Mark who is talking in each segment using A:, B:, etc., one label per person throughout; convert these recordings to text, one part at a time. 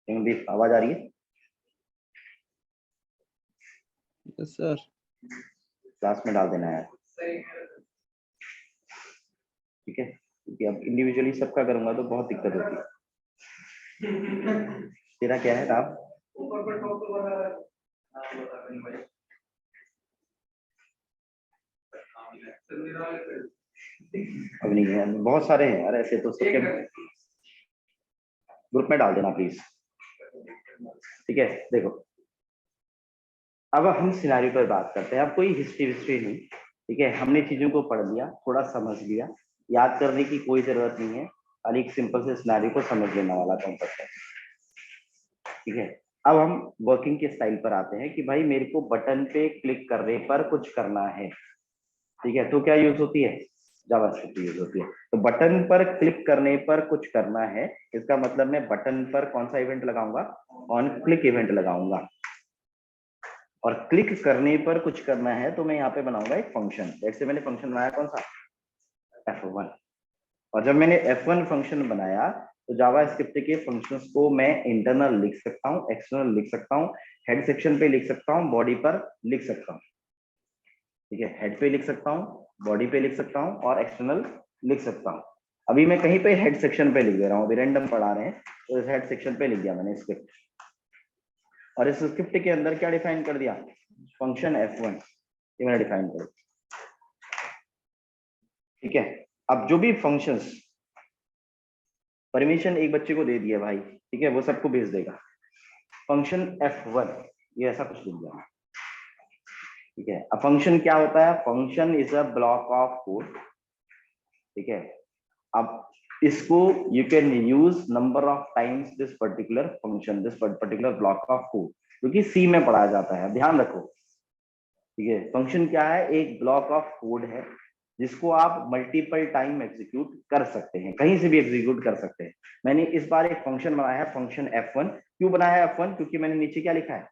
A: आवाज आ रही है?
B: Yes sir.
A: क्लास में डाल देना है, ठीक है, क्योंकि अब इंडिविजुअली सबका करूंगा तो बहुत दिक्कत होती है। तेरा क्या है नाम? अब नहीं है, बहुत सारे हैं यार ऐसे, तो सबके ग्रुप में डाल देना प्लीज, ठीक है। देखो अब हम सिनारियो पर बात करते हैं। अब कोई हिस्ट्री नहीं, ठीक है, हमने चीजों को पढ़ लिया, थोड़ा समझ लिया, याद करने की कोई जरूरत नहीं है, खाली एक सिंपल से सिनारियो को समझ लेने वाला कॉन्सेप्ट है, ठीक है। अब हम वर्किंग के स्टाइल पर आते हैं कि भाई मेरे को बटन पे क्लिक करने पर कुछ करना है, ठीक है, तो क्या यूज होती है? जावास्क्रिप्ट यूज होती है। तो बटन पर क्लिक करने पर कुछ करना है, इसका मतलब मैं बटन पर कौन सा इवेंट लगाऊंगा? ऑन क्लिक इवेंट लगाऊंगा। और क्लिक करने पर कुछ करना है तो मैं यहाँ पे बनाऊंगा एक फंक्शन। जैसे मैंने फंक्शन बनाया कौन सा? F1। और जब मैंने F1 फंक्शन बनाया तो जावास्क्रिप्ट के फंक्शंस को मैं इंटरनल लिख सकता हूँ, एक्सटर्नल लिख सकता हूँ, हेड सेक्शन पे लिख सकता हूँ, बॉडी पर लिख सकता हूँ, ठीक है, हेड पे लिख सकता हूँ, बॉडी पे लिख सकता हूँ और एक्सटर्नल लिख सकता हूँ। अभी मैं कहीं पे हेड सेक्शन पे लिख दे रहा हूँ, अभी रैंडम पढ़ा रहे हैं तो इस हेड सेक्शन पे लिख दिया मैंने स्क्रिप्ट। और इस स्क्रिप्ट के अंदर क्या डिफाइन कर दिया? फंक्शन F1, ये मैंने डिफाइन कर दिया, ठीक है। अब जो भी फंक्शंस परमिशन एक बच्चे को दे दिया भाई, ठीक है, वो सबको भेज देगा। फंक्शन F1 ये ऐसा कुछ लिख दिया, ठीक है। अब फंक्शन क्या होता है? Function is a block of code, ठीक है। अब इसको you can use number of times this particular function, this particular block of code, क्योंकि सी में पढ़ाया जाता है, ध्यान रखो, ठीक है। फंक्शन क्या है? एक ब्लॉक ऑफ कोड है जिसको आप मल्टीपल टाइम एग्जीक्यूट कर सकते हैं, कहीं से भी एग्जीक्यूट कर सकते हैं। मैंने इस बार एक फंक्शन बनाया है, फंक्शन F1। क्यों बनाया है F1? क्योंकि मैंने नीचे क्या लिखा है?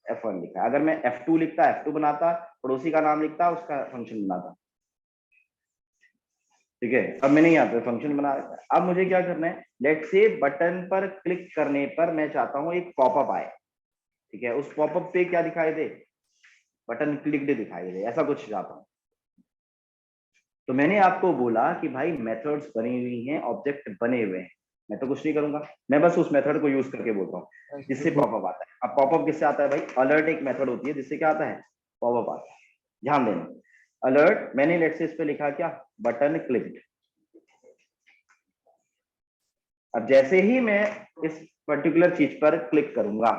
A: F1 लिखा है। अगर मैं F2 लिखता, F2 बनाता, पड़ोसी का नाम लिखता, उसका फंक्शन बनाता, ठीक है। अब मैंने यहाँ पे फंक्शन बना रखा है। अब मुझे क्या करना है? लेट से बटन पर क्लिक करने पर मैं चाहता हूँ एक पॉपअप आए, ठीक है, उस पॉपअप पे क्या दिखाई दे? बटन क्लिक्ड दिखाई दे, ऐसा कुछ चाहता हूँ। तो मैंने आपको बोला कि भाई मेथड्स बनी हुई हैं, ऑब्जेक्ट बने हुए हैं, मैं तो कुछ नहीं करूंगा, मैं बस उस मेथड को यूज करके बोलता हूँ जिससे पॉपअप आता है। अब पॉपअप किससे आता है भाई? अलर्ट एक मेथड होती है जिससे क्या आता है? पॉपअप आता है। ध्यान देना, अलर्ट मैंने लेट से इस पे लिखा क्या? Button clicked. अब जैसे ही मैं इस पर्टिकुलर चीज पर क्लिक करूंगा,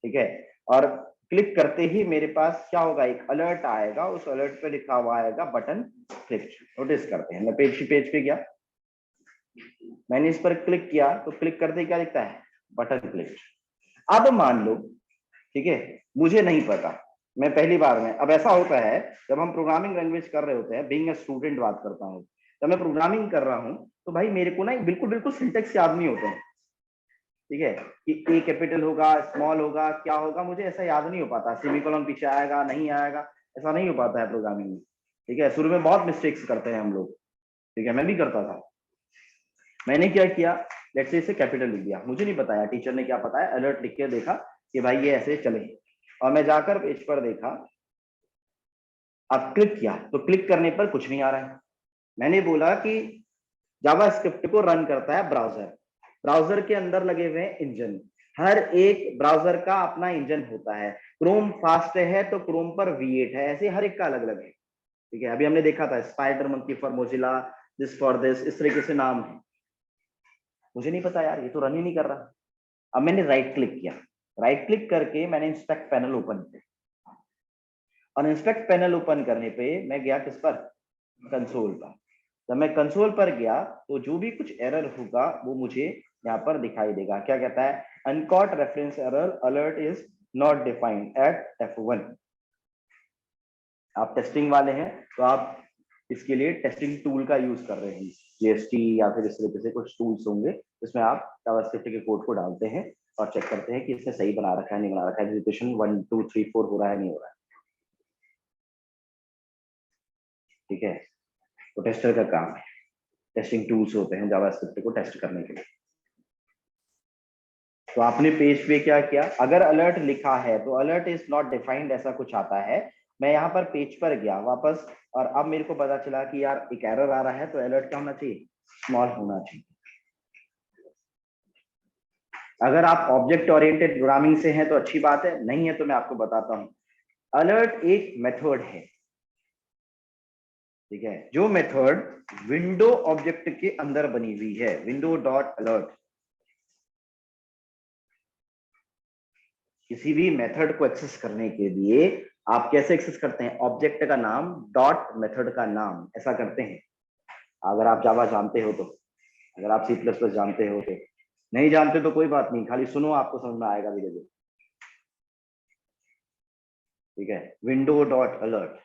A: ठीक है, और क्लिक करते ही मेरे पास क्या होगा? एक अलर्ट आएगा, उस अलर्ट पे लिखा हुआ आएगा बटन क्लिक। नोटिस करते हैं, मैं पेज पे गया, मैंने इस पर क्लिक किया तो क्लिक करते क्या दिखता है? Button click. अब मान लो, ठीक है, मुझे नहीं पता, मैं पहली बार में, अब ऐसा होता है जब हम प्रोग्रामिंग लैंग्वेज कर रहे होते हैं, बीइंग अ स्टूडेंट बात करता हूँ, जब मैं प्रोग्रामिंग कर रहा हूँ तो भाई मेरे को ना बिल्कुल बिल्कुल सिंटेक्स याद नहीं होते हैं, ठीक है, कि ए कैपिटल होगा, स्मॉल होगा, क्या होगा, मुझे ऐसा याद नहीं हो पाता, सेमीकोलन पीछे आएगा नहीं आएगा, ऐसा नहीं हो पाता है प्रोग्रामिंग में, ठीक है। शुरू में बहुत मिस्टेक्स करते हैं हम लोग, ठीक है, मैं भी करता था। मैंने क्या किया? लेट्स से इसे कैपिटल लिख दिया, मुझे नहीं बताया टीचर ने क्या बताया, अलर्ट लिख के देखा कि भाई ये ऐसे चले, और मैं जाकर पेज पर देखा, अब क्लिक किया तो क्लिक करने पर कुछ नहीं आ रहा है। मैंने बोला कि जावास्क्रिप्ट को रन करता है ब्राउजर, ब्राउजर के अंदर लगे हुए इंजन, हर एक ब्राउजर का अपना इंजन होता है। क्रोम फास्ट है तो क्रोम पर V8 है, ऐसे हर एक का अलग अलग है, ठीक है। अभी हमने देखा था spider monkey for Mozilla, this for this, इस तरीके से नाम है। मुझे नहीं पता यार, ये तो रन ही नहीं कर रहा। अब मैंने राइट क्लिक किया, राइट क्लिक करके मैंने इंस्पेक्ट पैनल ओपन किया, और इंस्पेक्ट पैनल ओपन करने पे मैं गया किस पर? कंसोल पर। जब मैं कंसोल पर गया तो जो भी कुछ एरर होगा वो मुझे यहाँ पर दिखाई देगा। क्या कहता है? Uncaught reference error, alert is not defined at F1। आप टेस्टिंग वाले हैं तो आप इसके लिए टेस्टिंग टूल का यूज कर रहे हैं, JST या फिर इस तरीके से कुछ टूल्स होंगे जिसमें आप जावास्क्रिप्ट के कोड को डालते हैं और चेक करते हैं कि इसने सही बना रखा है नहीं बना रखा है, एग्जीक्यूशन 1 2 3 4 हो रहा है नहीं हो रहा है, ठीक है। तो टेस्टर का काम है, टेस्टिंग टूल्स होते हैं जावास्क्रिप्ट को टेस्ट करने के लिए। तो आपने पेज पे क्या किया, अगर अलर्ट लिखा है तो अलर्ट इज नॉट डिफाइंड ऐसा कुछ आता है। मैं यहाँ पर पेज पर गया वापस, और अब मेरे को पता चला कि यार एक एरर आ रहा है, तो अलर्ट क्या होना चाहिए, स्मॉल होना चाहिए। अगर आप ऑब्जेक्ट ओरिएंटेड प्रोग्रामिंग से हैं तो अच्छी बात है, नहीं है तो मैं आपको बताता हूँ। अलर्ट एक मेथड है, ठीक है, जो मेथड विंडो ऑब्जेक्ट के अंदर बनी हुई है, विंडो डॉट अलर्ट। किसी भी मेथड को एक्सेस करने के लिए आप कैसे एक्सेस करते हैं, ऑब्जेक्ट का नाम डॉट मेथड का नाम, ऐसा करते हैं। अगर आप जावा जानते हो तो, अगर आप सी प्लस प्लस जानते हो तो, नहीं जानते तो कोई बात नहीं, खाली सुनो, आपको समझ में आएगा धीरे धीरे। ठीक है, window dot alert,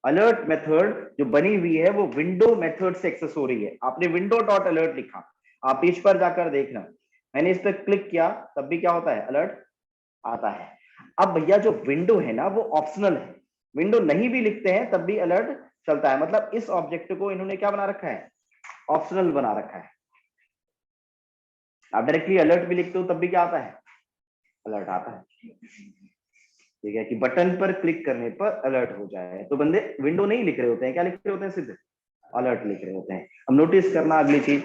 A: alert method जो बनी हुई है वो विंडो मेथड से एक्सेस हो रही है। आपने विंडो डॉट अलर्ट लिखा, आप पेज पर जाकर देखना, मैंने इस पर क्लिक किया तब भी क्या होता है, अलर्ट आता है। अब भैया जो विंडो है ना वो ऑप्शनल है, विंडो नहीं भी लिखते हैं तब भी अलर्ट चलता है। मतलब इस ऑब्जेक्ट को इन्होंने क्या बना रखा है, ऑप्शनल बना रखा है। आप डायरेक्टली अलर्ट भी लिखते हो तब भी क्या आता है, अलर्ट आता है। ठीक है, कि बटन पर क्लिक करने पर अलर्ट हो जाए, तो बंदे विंडो नहीं लिख रहे होते हैं, क्या लिख रहे होते हैं, सिर्फ अलर्ट लिख रहे होते हैं। अब नोटिस करना अगली चीज,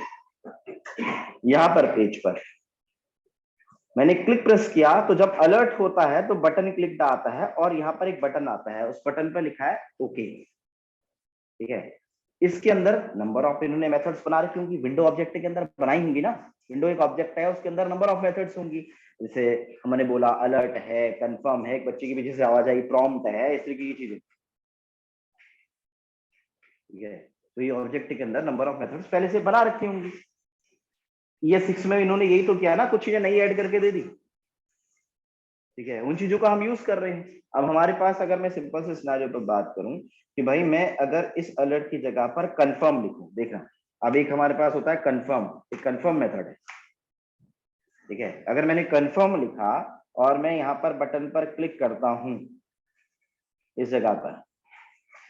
A: यहां पर पेज पर मैंने क्लिक प्रेस किया तो जब अलर्ट होता है तो बटन क्लिक आता है, और यहाँ पर एक बटन आता है, उस बटन पर लिखा है ओके। ठीक है, इसके अंदर नंबर ऑफ इन्होंने मेथड्स बना रखी होंगी, विंडो ऑब्जेक्ट के अंदर बनाई होंगी ना, विंडो एक ऑब्जेक्ट है उसके अंदर नंबर ऑफ मेथड्स होंगी। जैसे हमने बोला अलर्ट है, कंफर्म है, एक बच्चे की पीछे से आवाज आई, प्रॉम्प्ट है, इस तरीके की चीजें। ठीक है, तो ये ऑब्जेक्ट के अंदर नंबर ऑफ मेथड्स पहले से बना रखी होंगी। ये 6 में इन्होंने यही तो किया ना, कुछ चीजें नई ऐड करके दे दी। ठीक है, उन चीजों का हम यूज कर रहे हैं। अब हमारे पास, अगर मैं सिंपल से सिनेरियो पर बात करूं कि भाई मैं अगर इस अलर्ट की जगह पर कंफर्म लिखूं, देखना, अब एक हमारे पास होता है कंफर्म, एक कंफर्म मेथड है। ठीक है, अगर मैंने कंफर्म लिखा और मैं यहाँ पर बटन पर क्लिक करता हूं, इस जगह पर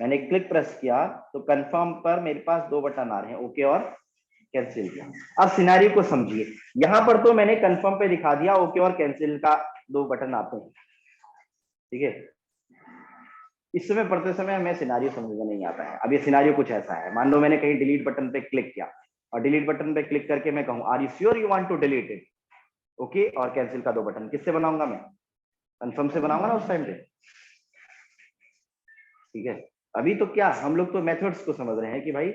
A: मैंने क्लिक प्रेस किया तो कंफर्म पर मेरे पास दो बटन आ रहे हैं, ओके और कैंसिल का। अब सिनेरियो को समझिए, यहां पर तो मैंने कंफर्म पे दिखा दिया, ओके और कैंसिल का दो बटन आते हैं। ठीक है, इस समय पढ़ते समय हमें सिनेरियो समझ में नहीं आता है। अब ये सिनेरियो कुछ ऐसा है, मान लो मैंने कहीं डिलीट बटन पे क्लिक किया, और डिलीट बटन पे क्लिक करके मैं कहूं are you sure you want to delete it, okay और कैंसिल का दो बटन, किससे बनाऊंगा मैं, कंफर्म से बनाऊंगा ना उस टाइम पे। ठीक है, अभी तो क्या हम लोग तो मेथड्स को समझ रहे हैं कि भाई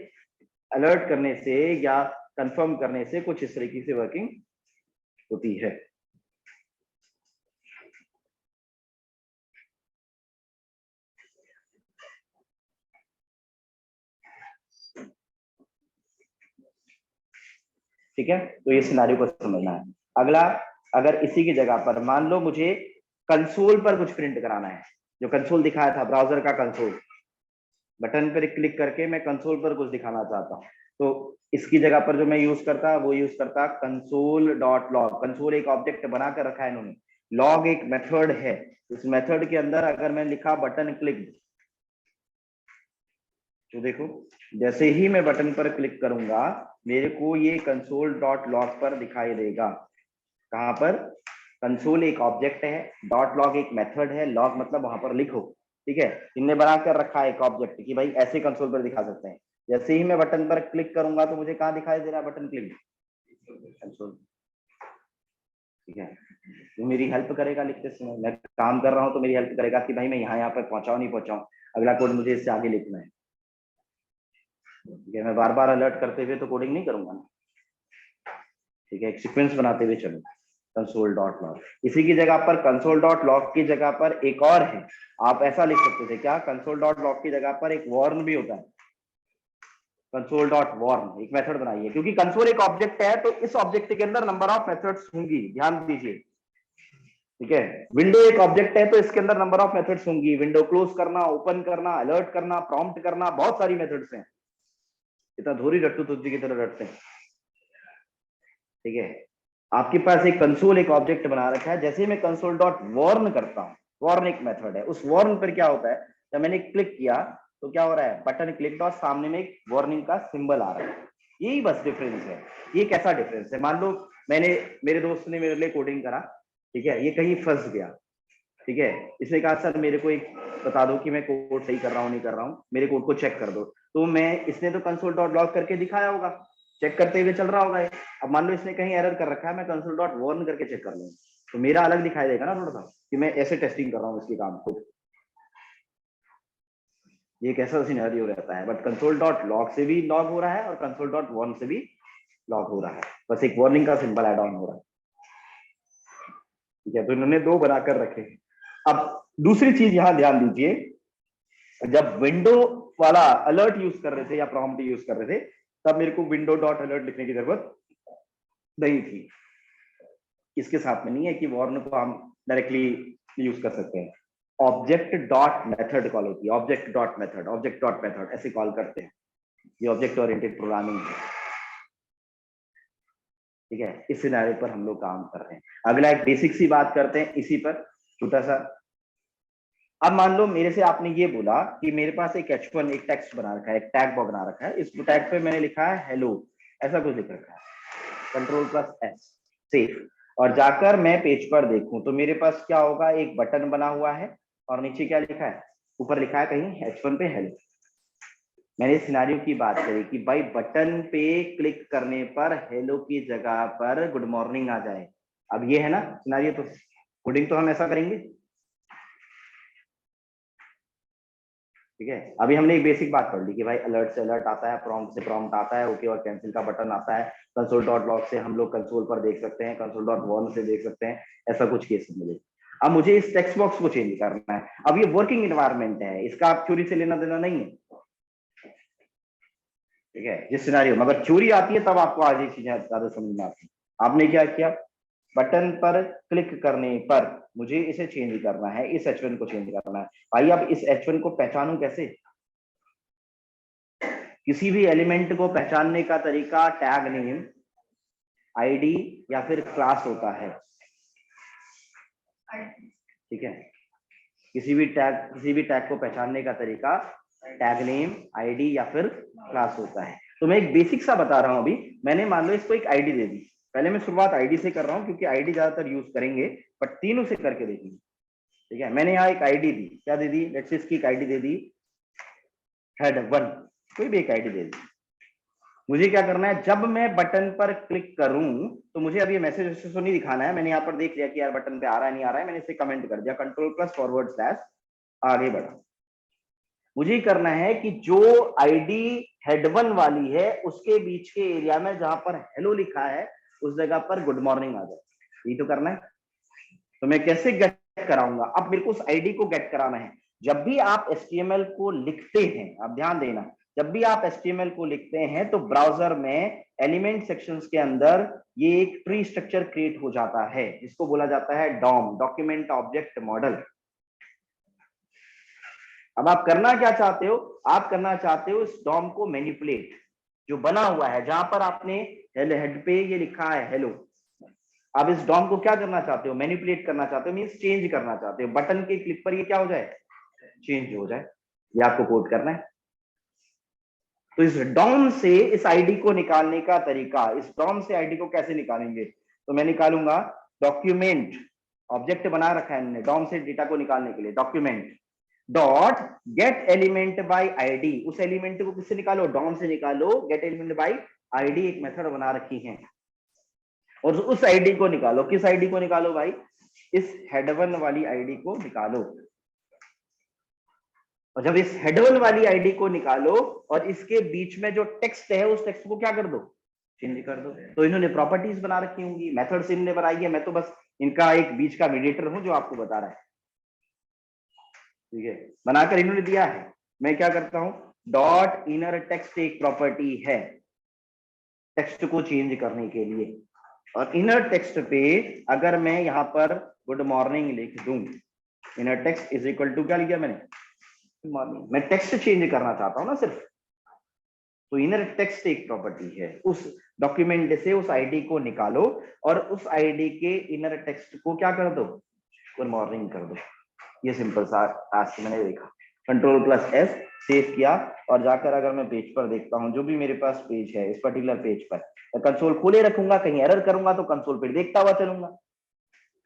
A: अलर्ट करने से या कंफर्म करने से कुछ इस तरीके से वर्किंग होती है। ठीक है, तो ये सिनेरियो को समझना है। अगला, अगर इसी की जगह पर मान लो मुझे कंसोल पर कुछ प्रिंट कराना है, जो कंसोल दिखाया था ब्राउजर का कंसोल, बटन पर क्लिक करके मैं कंसोल पर कुछ दिखाना चाहता हूँ, तो इसकी जगह पर जो मैं यूज करता वो यूज करता कंसोल डॉट लॉग। कंसोल एक ऑब्जेक्ट बना कर रखा है इन्होंने, लॉग एक मेथड है, इस मेथड के अंदर अगर मैं लिखा बटन क्लिक, तो देखो जैसे ही मैं बटन पर क्लिक करूंगा मेरे को ये कंसोल डॉट लॉग पर दिखाई देगा। कहां पर, कंसोल एक ऑब्जेक्ट है, डॉट लॉग एक मेथड है, लॉग मतलब वहां पर लिखो। ठीक है, इनने बना कर रखा है एक ऑब्जेक्ट कि भाई ऐसे कंसोल पर दिखा सकते हैं। जैसे ही मैं बटन पर क्लिक करूंगा तो मुझे कहाँ दिखाई दे रहा है बटन क्लिक, कंसोल। ठीक है, वो मेरी हेल्प करेगा लिखते समय, मैं काम कर रहा हूँ तो मेरी हेल्प करेगा कि भाई मैं यहाँ पर पहुंचाऊं नहीं पहुंचाऊं, अगला कोड मुझे इससे आगे लिखना है। ठीक है, मैं बार बार अलर्ट करते हुए तो कोडिंग नहीं करूंगा ना। ठीक है, एक सीक्वेंस बनाते हुए चलो, कंसोल डॉट लॉग। इसी की जगह पर कंसोल डॉट लॉग की जगह पर एक और है, आप ऐसा लिख सकते थे क्या, कंसोल डॉट लॉग की जगह पर एक वॉर्न भी होता है, कंसोल डॉट वॉर्न एक मेथड बनाइए, क्योंकि कंसोल एक ऑब्जेक्ट है तो इस ऑब्जेक्ट के अंदर नंबर ऑफ मेथड्स होंगी, ध्यान दीजिए। ठीक है, विंडो एक ऑब्जेक्ट है तो इसके अंदर नंबर ऑफ मेथड्स होंगी, विंडो क्लोज करना, ओपन करना, अलर्ट करना, प्रॉम्प्ट करना, बहुत सारी मेथड्स हैं। इतना धोरी रट्टू तुझी की तरह रटते हैं। ठीक है, आपके पास एक कंसोल एक ऑब्जेक्ट बना रखा है, जैसे मैं कंसोल डॉट वॉर्न करता हूँ, वॉर्न एक मेथड है, उस वॉर्न पर क्या होता है, जब मैंने क्लिक किया तो क्या हो रहा है, बटन क्लिक और सामने में एक वार्निंग का सिंबल आ रहा है। यही बस डिफरेंस है। ये कैसा डिफरेंस है, मान लो मैंने, मेरे दोस्त ने मेरे लिए कोडिंग करा, ठीक है, ये कहीं फंस गया, ठीक है, इसने कहा सर मेरे को एक बता दो कि मैं कोड सही कर रहा हूँ नहीं कर रहा हूँ, मेरे कोड को चेक कर दो। तो मैं, इसने तो कंसोल डॉट लॉग करके दिखाया होगा, चेक करते हुए चल रहा होगा ये। अब मान लो इसने कहीं एरर कर रखा है, मैं कंसोल डॉट वार्न करके चेक कर लूंगा, तो मेरा अलग दिखाई देगा ना थोड़ा सा, कि मैं ऐसे टेस्टिंग कर रहा हूँ इसके काम को। ये एक ऐसा सिनेरियो रहता है, बट कंसोल डॉट लॉग से भी लॉग हो रहा है और कंसोल डॉट वार्न से भी लॉग हो रहा है, बस एक वार्निंग का सिंबल ऐड ऑन हो रहा है, ठीक है। तो इन्होंने दो बनाकर रखे। अब दूसरी चीज यहां ध्यान दीजिए, जब विंडो वाला अलर्ट यूज कर रहे थे या प्रॉम्प्ट यूज कर रहे थे, तब मेरे को विंडो डॉट अलर्ट लिखने की जरूरत नहीं थी। इसके साथ में नहीं है कि वॉर्न को हम डायरेक्टली यूज कर सकते हैं। ऑब्जेक्ट डॉट मेथड कॉल होती है, object dot method, object dot method ऐसे कॉल करते हैं, ये ऑब्जेक्ट ओरिएंटेड प्रोग्रामिंग है, ठीक है। इस सिनेरियो पर हम लोग काम कर रहे हैं। अगला एक बेसिक सी बात करते हैं इसी पर, छोटा सा। अब मान लो मेरे से आपने ये बोला कि मेरे पास एक H1 एक टेक्स्ट बना रखा है, एक टैग बना रखा है, इस टैग पे मैंने लिखा है हेलो, ऐसा कुछ लिख रखा है, Ctrl+S सेव, और जाकर मैं पेज पर देखूं तो मेरे पास क्या होगा, एक बटन बना हुआ है और नीचे क्या लिखा है, ऊपर लिखा है कहीं H1 पे हेलो। मैंने सिनेरियो की बात करी कि भाई बटन पे क्लिक करने पर हेलो की जगह पर गुड मॉर्निंग आ जाए। अब ये है ना सिनेरियो, तो कोडिंग तो हम ऐसा करेंगे, ठीक है। अभी हमने एक बेसिक बात पढ़ ली कि भाई अलर्ट से अलर्ट आता है, प्रॉम्प्ट से प्रॉम्प्ट आता है, ओके और कैंसिल का बटन आता है, कंसोल डॉट लॉग से हम लोग कंसोल पर देख सकते हैं, कंसोल डॉट वार्न से देख सकते हैं, ऐसा कुछ केस मिले। अब मुझे इस टेक्स्ट बॉक्स को चेंज करना है। अब ये वर्किंग एनवायरनमेंट है, इसका आप थ्योरी से लेना देना नहीं है, ठीक है। जिस सिनेरियो में अगर थ्योरी आती है तब आपको आगे चीजें ज्यादा समझ में आती है। आपने क्या किया, बटन पर क्लिक करने पर मुझे इसे चेंज करना है, इस H1 को चेंज करना है। भाई अब इस H1 को पहचानूं कैसे? किसी भी एलिमेंट को पहचानने का तरीका टैग नेम, आईडी या फिर क्लास होता है, ठीक है। किसी भी टैग को पहचानने का तरीका टैग नेम, आईडी या फिर क्लास होता है। तो मैं एक बेसिक सा बता रहा हूं अभी। मैंने मान लो इसको एक आईडी दे दी, पहले मैं शुरुआत आईडी से कर रहा हूं क्योंकि आईडी ज्यादातर यूज करेंगे, बट तीनों से करके देखेंगे, ठीक है। मैंने यहाँ एक आईडी दी, क्या दे दी, लेट्स से इसकी एक आईडी दे दी head1, कोई भी एक आईडी दे दी। मुझे क्या करना है, जब मैं बटन पर क्लिक करूं तो मुझे अब ये मैसेज तो नहीं दिखाना है, मैंने यहाँ पर देख लिया कि यार बटन पे आ रहा है नहीं आ रहा है, मैंने इसे कमेंट कर दिया, Ctrl+// आगे बढ़ा। मुझे करना है कि जो आईडी head1 वाली है उसके बीच के एरिया में जहां पर हेलो लिखा है उस जगह पर गुड मॉर्निंग आ जाए, यही तो करना है। तो मैं कैसे गेट कराऊंगा, अब मेरे को उस आईडी को गेट कराना है। जब भी आप HTML को लिखते हैं, आप ध्यान देना, जब भी आप HTML को लिखते हैं तो ब्राउजर में एलिमेंट सेक्शंस के अंदर ये एक ट्री स्ट्रक्चर क्रिएट हो जाता है, जिसको बोला जाता है डॉम, डॉक्यूमेंट ऑब्जेक्ट मॉडल। अब आप करना क्या चाहते हो, आप करना चाहते हो इस डॉम को मैनिपुलेट, जो बना हुआ है जहां पर आपने हेड पे ये लिखा है हेलो, आप इस डॉम को क्या करना चाहते हो, मैनिपुलेट करना चाहते हो, मींस चेंज करना चाहते हो, बटन के क्लिक पर ये क्या हो जाए, चेंज हो जाए। ये आपको कोड करना है। तो इस डॉम से इस आईडी को निकालने का तरीका, इस डॉम से आईडी को कैसे निकालेंगे, तो मैं निकालूंगा डॉक्यूमेंट, ऑब्जेक्ट बना रखा है इन्होंने डॉम से डेटा को निकालने के लिए, document dot gate element by ID. उस एलिमेंट को किससे निकालो, डॉम से निकालो, गेट एलिमेंट बाय आईडी एक मेथड बना रखी है, और उस आईडी को निकालो। किस आईडी को निकालो भाई, इस head1 वाली आईडी को निकालो। और जब इस head1 वाली आईडी को निकालो और इसके बीच में जो टेक्स्ट है उस टेक्स्ट को क्या कर दो, चेंज कर दो। तो इन्होंने प्रॉपर्टीज बना रखी होंगी, मेथड्स इन्होंने बनाई है, मैं तो बस इनका एक बीच का मीडिएटर हूं जो आपको बता रहा है, ठीक है। बनाकर इन्होंने दिया है। मैं क्या करता हूं, डॉट इनर टेक्स्ट एक प्रॉपर्टी है टेक्स्ट को चेंज करने के लिए, और इनर टेक्स्ट पे अगर मैं यहां पर गुड मॉर्निंग लिख दूं, inner text is equal to क्या लिखा मैंने, गुड मॉर्निंग। मैं टेक्स्ट चेंज करना चाहता हूं ना सिर्फ, तो इनर टेक्स्ट एक प्रॉपर्टी है। उस डॉक्यूमेंट से उस आईडी को निकालो और उस आईडी के इनर टेक्स्ट को क्या कर दो, गुड मॉर्निंग कर दो। ये सिंपल सा टास्क मैंने देखा, Ctrl+S सेव किया, और जाकर अगर मैं पेज पर देखता हूं, जो भी मेरे पास पेज है इस पर्टिकुलर पेज पर, कंसोल खोले रखूंगा, कहीं एरर करूंगा तो कंसोल पे देखता हुआ चलूंगा।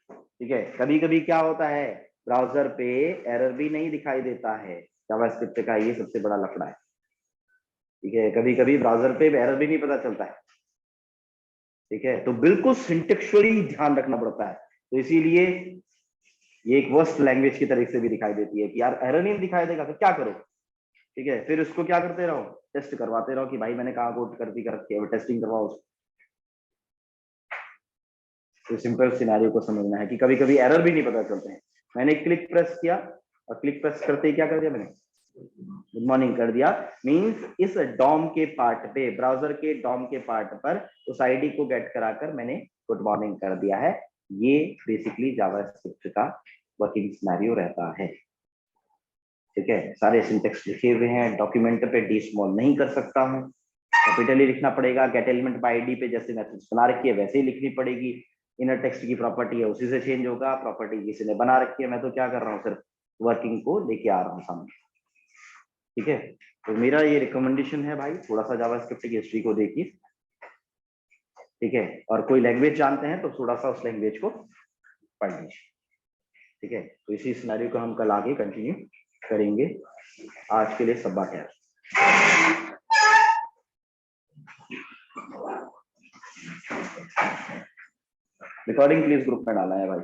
A: ठीक है, कभी कभी क्या होता है, ब्राउजर पे एरर भी नहीं दिखाई देता है, जावास्क्रिप्ट का ये सबसे बड़ा लफड़ा है। ठीक है, कभी कभी ब्राउजर पे एरर भी नहीं पता चलता है। ठीक है, तो बिल्कुल सिंटेक्चुअली ध्यान रखना पड़ता है। तो इसीलिए ये एक वर्स्ट लैंग्वेज की तरह से भी दिखाई देती है कि यार एरर नहीं दिखाई देगा तो क्या करो। ठीक है, फिर उसको क्या करते रहो, टेस्ट करवाते रहो कि भाई मैंने कहाँ कोड कर दी, कर रखी है, टेस्टिंग करवाओ उसको। तो सिंपल सिनेरियो को समझना है कि कभी कभी एरर भी नहीं पता चलते हैं। मैंने क्लिक प्रेस किया और क्लिक प्रेस करते ही क्या कर दिया मैंने, गुड मॉर्निंग कर दिया, मींस इस डॉम के पार्ट पे, ब्राउजर के डॉम के पार्ट पर उस आईडी को गेट कराकर मैंने गुड मॉर्निंग कर दिया है। ये बेसिकली जावास्क्रिप्ट का वर्किंग सिनेरियो रहता है। ठीक है, सारे सिंटेक्स लिखे हुए हैं, डॉक्यूमेंट पे डी स्मॉल नहीं कर सकता हूँ, कैपिटल ही लिखना पड़ेगा, गेट एलिमेंट बाय आईडी पे जैसे मैथड्स बना रखी है वैसे ही लिखनी पड़ेगी। इनर टेक्स्ट की प्रॉपर्टी है उसी से चेंज होगा, प्रॉपर्टी किसी ने बना रखी है, मैं तो क्या कर रहा हूँ, सिर्फ वर्किंग को लेके आ रहा हूँ सामने। ठीक है, तो मेरा ये रिकमेंडेशन है भाई, थोड़ा सा जावास्क्रिप्ट की हिस्ट्री को देखिए। ठीक है, और कोई लैंग्वेज जानते हैं तो थोड़ा सा उस लैंग्वेज को पढ़ लीजिए। ठीक है, तो इसी सिनेरियो को हम कल आगे कंटिन्यू करेंगे। आज के लिए सब बात है। रिकॉर्डिंग प्लीज ग्रुप में डाला है भाई।